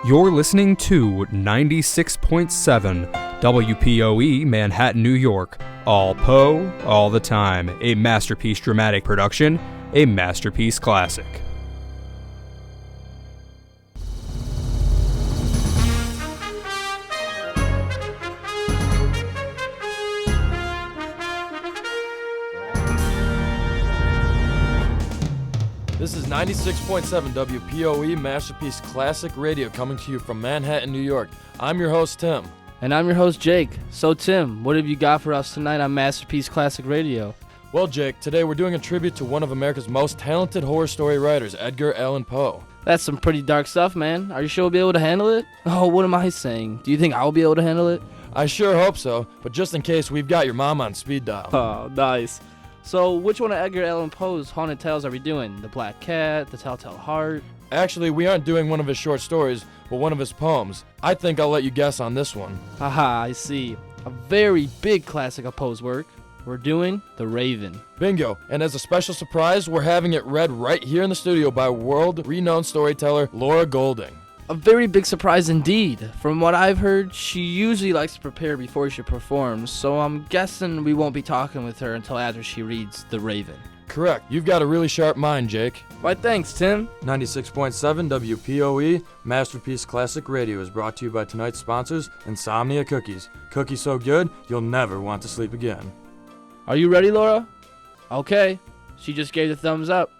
You're listening to 96.7 WPOE Manhattan, New York. All Poe, all the time. A masterpiece dramatic production, a masterpiece classic. This is 96.7 WPOE Masterpiece Classic Radio coming to you from Manhattan, New York. I'm your host, Tim. And I'm your host, Jake. So, Tim, what have you got for us tonight on Masterpiece Classic Radio? Well, Jake, today we're doing a tribute to one of America's most talented horror story writers, Edgar Allan Poe. That's some pretty dark stuff, man. Are you sure we'll be able to handle it? Oh, what am I saying? Do you think I'll be able to handle it? I sure hope so, but just in case, we've got your mom on speed dial. Oh, nice. So, which one of Edgar Allan Poe's haunted tales are we doing? The Black Cat, The Telltale Heart? Actually, we aren't doing one of his short stories, but one of his poems. I think I'll let you guess on this one. Haha, I see. A very big classic of Poe's work. We're doing The Raven. Bingo, and as a special surprise, we're having it read right here in the studio by world-renowned storyteller Laura Golding. A very big surprise indeed. From what I've heard, she usually likes to prepare before she performs, so I'm guessing we won't be talking with her until after she reads The Raven. Correct. You've got a really sharp mind, Jake. Why, thanks, Tim. 96.7 WPOE Masterpiece Classic Radio is brought to you by tonight's sponsors, Insomnia Cookies. Cookies so good, you'll never want to sleep again. Are you ready, Laura? Okay. She just gave the thumbs up.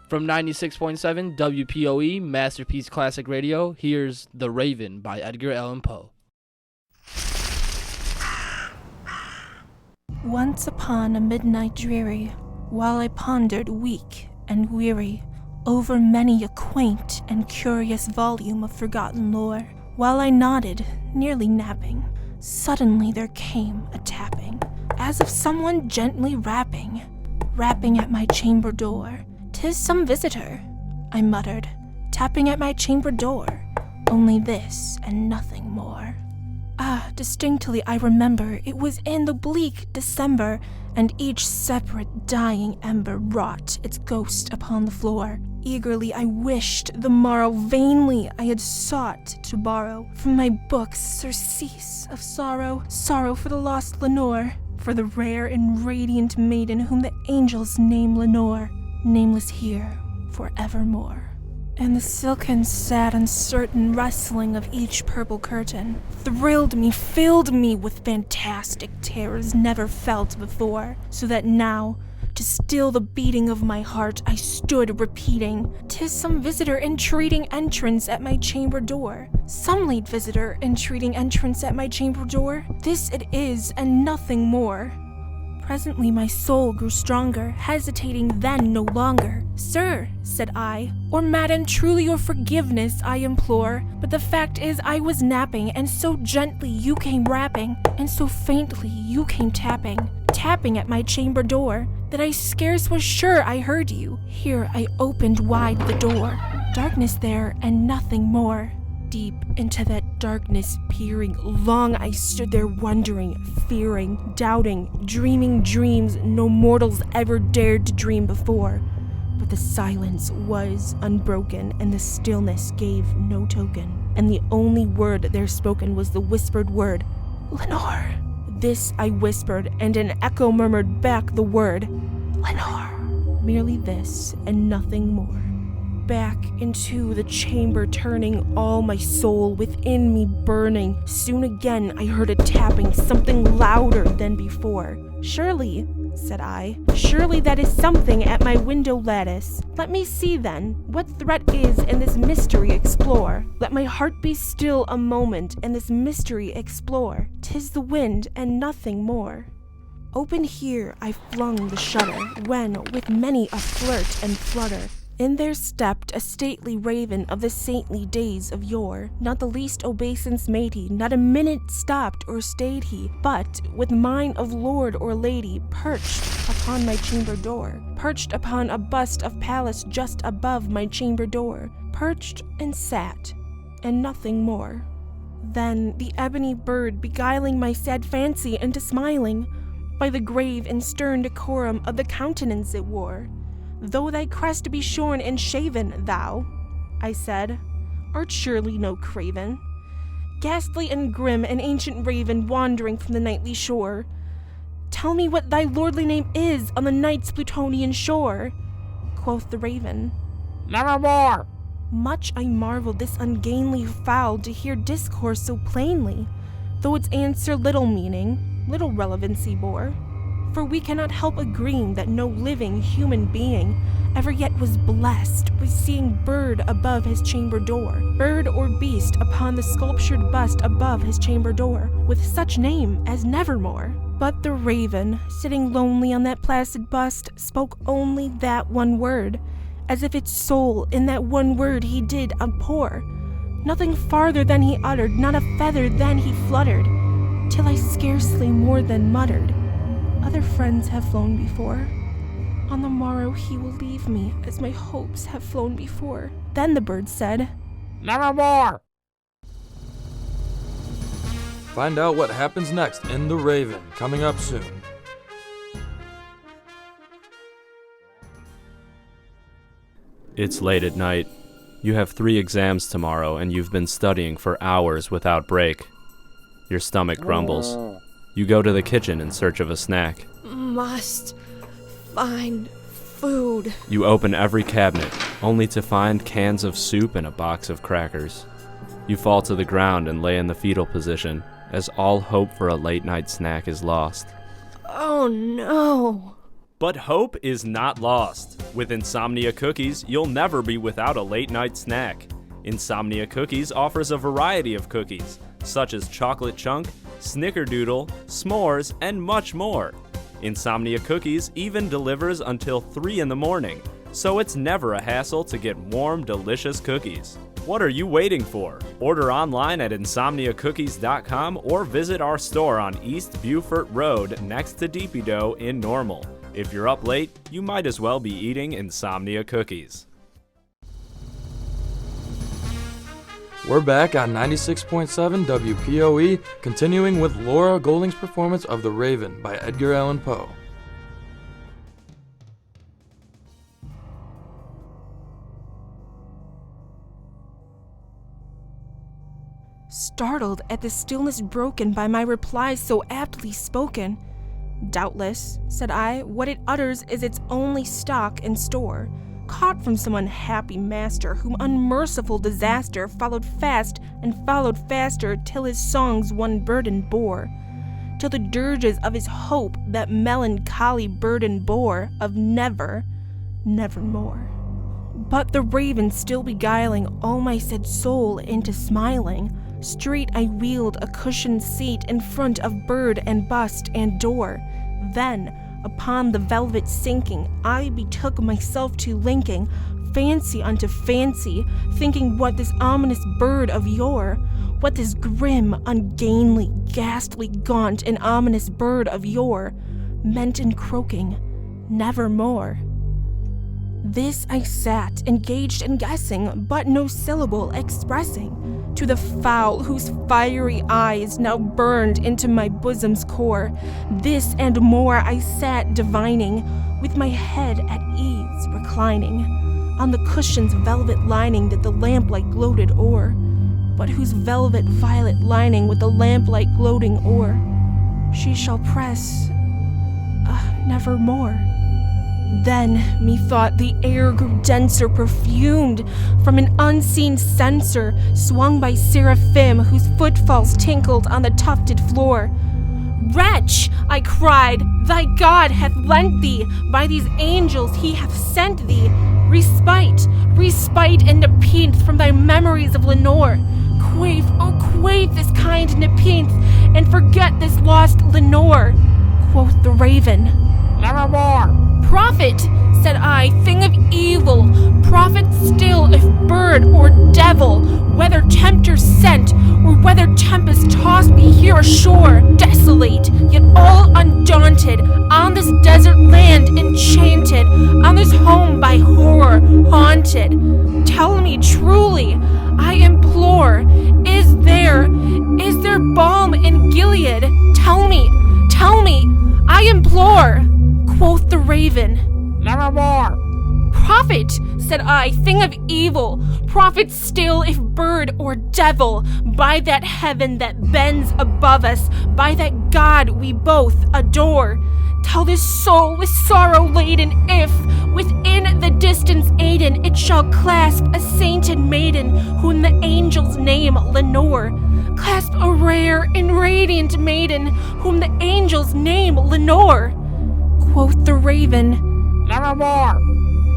From 96.7 WPOE Masterpiece Classic Radio, here's The Raven by Edgar Allan Poe. Once upon a midnight dreary, while I pondered weak and weary over many a quaint and curious volume of forgotten lore, while I nodded, nearly napping, suddenly there came a tapping, as of someone gently rapping at my chamber door. "'Tis some visitor," I muttered, tapping at my chamber door. Only this and nothing more. Ah, distinctly I remember it was in the bleak December, and each separate dying ember wrought its ghost upon the floor. Eagerly I wished the morrow, vainly I had sought to borrow from my books surcease of sorrow, sorrow for the lost Lenore, for the rare and radiant maiden whom the angels name Lenore, nameless here forevermore. And the silken, sad, uncertain rustling of each purple curtain thrilled me, filled me with fantastic terrors never felt before, so that now, to still the beating of my heart, I stood repeating, "'Tis some visitor entreating entrance at my chamber door. Some late visitor entreating entrance at my chamber door. This it is, and nothing more." Presently my soul grew stronger, hesitating then no longer. "Sir," said I, "or madam, truly your forgiveness I implore, but the fact is I was napping, and so gently you came rapping, and so faintly you came tapping at my chamber door, that I scarce was sure I heard you. Here I opened wide the door. Darkness there and nothing more. Deep into that darkness peering, long I stood there wondering, fearing, doubting, dreaming dreams no mortals ever dared to dream before. But the silence was unbroken, and the stillness gave no token, and the only word there spoken was the whispered word, "Lenore." This I whispered, and an echo murmured back the word, "Lenore." Merely this, and nothing more. Back into the chamber turning, all my soul within me burning. Soon again I heard a tapping, something louder than before. "Surely," said I, "surely that is something at my window lattice. Let me see then, what threat is, and this mystery explore. Let my heart be still a moment, and this mystery explore. 'Tis the wind, and nothing more." Open here I flung the shutter, when, with many a flirt and flutter, in there stepped a stately raven of the saintly days of yore. Not the least obeisance made he, not a minute stopped or stayed he, but, with mine of lord or lady, perched upon my chamber door, perched upon a bust of Pallas just above my chamber door, perched and sat, and nothing more. Then the ebony bird beguiling my sad fancy into smiling, by the grave and stern decorum of the countenance it wore. "Though thy crest be shorn and shaven, thou," I said, art surely no craven. Ghastly and grim, an ancient raven wandering from the nightly shore. Tell me what thy lordly name is on the night's Plutonian shore. Quoth the raven, Nevermore. Much I marveled this ungainly fowl to hear discourse so plainly, though its answer little meaning, little relevancy bore. For we cannot help agreeing that no living human being ever yet was blessed with seeing bird above his chamber door, bird or beast upon the sculptured bust above his chamber door, with such name as Nevermore. But the raven, sitting lonely on that placid bust, spoke only that one word, as if its soul in that one word he did outpour. Nothing farther than he uttered, not a feather than he fluttered, till I scarcely more than muttered, Other friends have flown before. On the morrow he will leave me, as my hopes have flown before. Then the bird said, Nevermore. Find out what happens next in The Raven, coming up soon. It's late at night. You have 3 exams tomorrow, and you've been studying for hours without break. Your stomach grumbles. You go to the kitchen in search of a snack. Must find food. You open every cabinet, only to find cans of soup and a box of crackers. You fall to the ground and lay in the fetal position, as all hope for a late-night snack is lost. Oh no. But hope is not lost. With Insomnia Cookies, you'll never be without a late-night snack. Insomnia Cookies offers a variety of cookies, such as chocolate chunk, snickerdoodle, s'mores, and much more. Insomnia Cookies even delivers until 3 in the morning, so it's never a hassle to get warm, delicious cookies. What are you waiting for? Order online at insomniacookies.com or visit our store on East Beaufort Road next to Deepy Dough in Normal. If you're up late, you might as well be eating Insomnia Cookies. We're back on 96.7 WPOE, continuing with Laura Golding's performance of The Raven by Edgar Allan Poe. Startled at the stillness broken by my replies so aptly spoken, doubtless, said I, what it utters is its only stock and store, caught from some unhappy master whom unmerciful disaster followed fast and followed faster till his songs one burden bore, till the dirges of his hope that melancholy burden bore of never, nevermore. But the raven still beguiling all my said soul into smiling, straight I wheeled a cushioned seat in front of bird and bust and door. Then, upon the velvet sinking, I betook myself to linking fancy unto fancy, thinking what this ominous bird of yore, what this grim, ungainly, ghastly, gaunt, and ominous bird of yore meant in croaking, nevermore. This I sat, engaged in guessing, but no syllable expressing, to the fowl whose fiery eyes now burned into my bosom's core. This and more I sat divining, with my head at ease reclining, on the cushion's velvet lining that the lamplight gloated o'er, but whose velvet violet lining with the lamplight gloating o'er, she shall press, nevermore. Then, methought, the air grew denser, perfumed from an unseen censer, swung by seraphim whose footfalls tinkled on the tufted floor. Wretch, I cried, thy God hath lent thee, by these angels he hath sent thee, respite, respite and nepenthe from thy memories of Lenore. Quaff, oh quaff this kind nepenthe, and forget this lost Lenore. Quoth the raven, Nevermore. Prophet, said I, thing of evil, prophet still if bird or devil, whether tempter sent or whether tempest tossed me here ashore, desolate, yet all undaunted, on this desert land enchanted, on this home by horror haunted. Tell me truly, I implore, is there balm in Gilead? Tell me, I implore. Quoth the raven, Nevermore. Prophet, said I, thing of evil, Prophet still if bird or devil, by that heaven that bends above us, by that God we both adore. Tell this soul with sorrow laden if, within the distance Aden, it shall clasp a sainted maiden, whom the angels name Lenore. Clasp a rare and radiant maiden, whom the angels name Lenore. Quoth the raven, "Nevermore."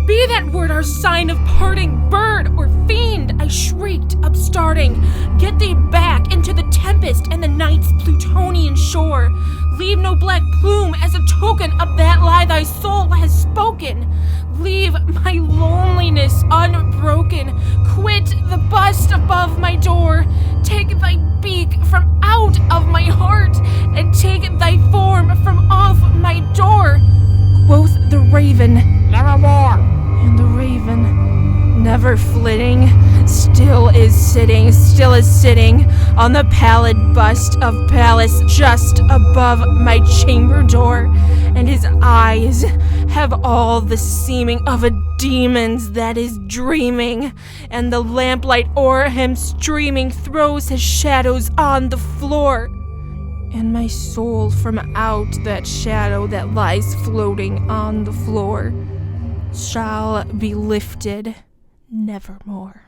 Be that word our sign of parting, bird or fiend, I shrieked, upstarting. Get thee back into the tempest and the night's Plutonian shore. Leave no black plume as a token of that lie thy soul has spoken. Leave my loneliness unbroken. Quit the bust above my door. Take thy beak from out of my heart, and take thy form from off my door. Quoth the raven, "Nevermore." And the raven, never flitting, still is sitting on the pallid bust of Pallas just above my chamber door, and his eyes have all the seeming of a demon's that is dreaming, and the lamplight o'er him streaming throws his shadows on the floor. And my soul from out that shadow that lies floating on the floor shall be lifted nevermore.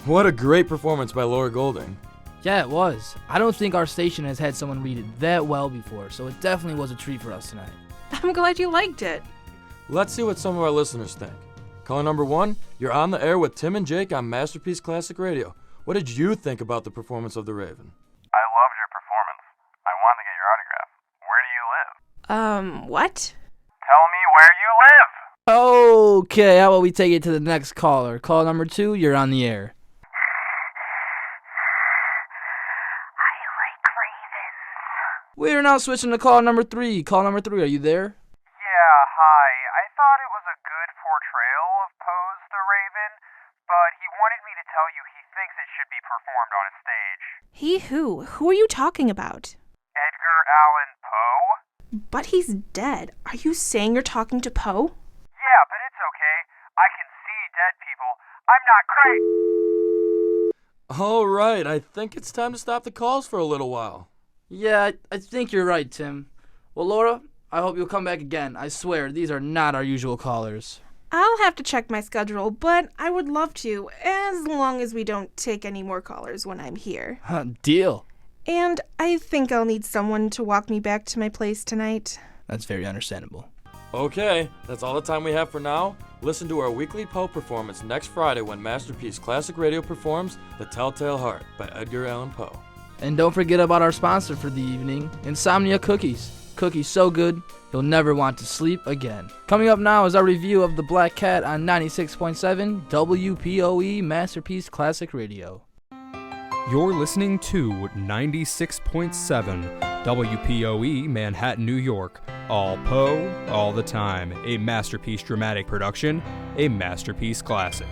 What a great performance by Laura Golding. Yeah, it was. I don't think our station has had someone read it that well before, so it definitely was a treat for us tonight. I'm glad you liked it. Let's see what some of our listeners think. Caller number 1, you're on the air with Tim and Jake on Masterpiece Classic Radio. What did you think about the performance of the Raven? I loved your performance. I want to get your autograph. Where do you live? What? Tell me where you live! Okay, how about we take it to the next caller? Caller number 2, you're on the air. I like ravens. We are now switching to caller number 3. Caller number 3, are you there? Yeah, hi. I thought it was a good portrayal of Poe's The Raven, but he wanted me to tell you he thinks it should be performed on a stage. He who? Who are you talking about? Edgar Allan Poe? But he's dead. Are you saying you're talking to Poe? Yeah, but it's okay. I can see dead people. I'm not crazy. All right, I think it's time to stop the calls for a little while. Yeah, I think you're right, Tim. Well, Laura, I hope you'll come back again. I swear, these are not our usual callers. I'll have to check my schedule, but I would love to, as long as we don't take any more callers when I'm here. Deal. And I think I'll need someone to walk me back to my place tonight. That's very understandable. Okay, that's all the time we have for now. Listen to our weekly Poe performance next Friday when Masterpiece Classic Radio performs The Telltale Heart by Edgar Allan Poe. And don't forget about our sponsor for the evening, Insomnia Cookies. Cookies so good, you'll never want to sleep again. Coming up now is our review of The Black Cat on 96.7 WPOE Masterpiece Classic Radio. You're listening to 96.7 WPOE Manhattan, New York. All Poe, all the time. A Masterpiece Dramatic production, a Masterpiece Classic.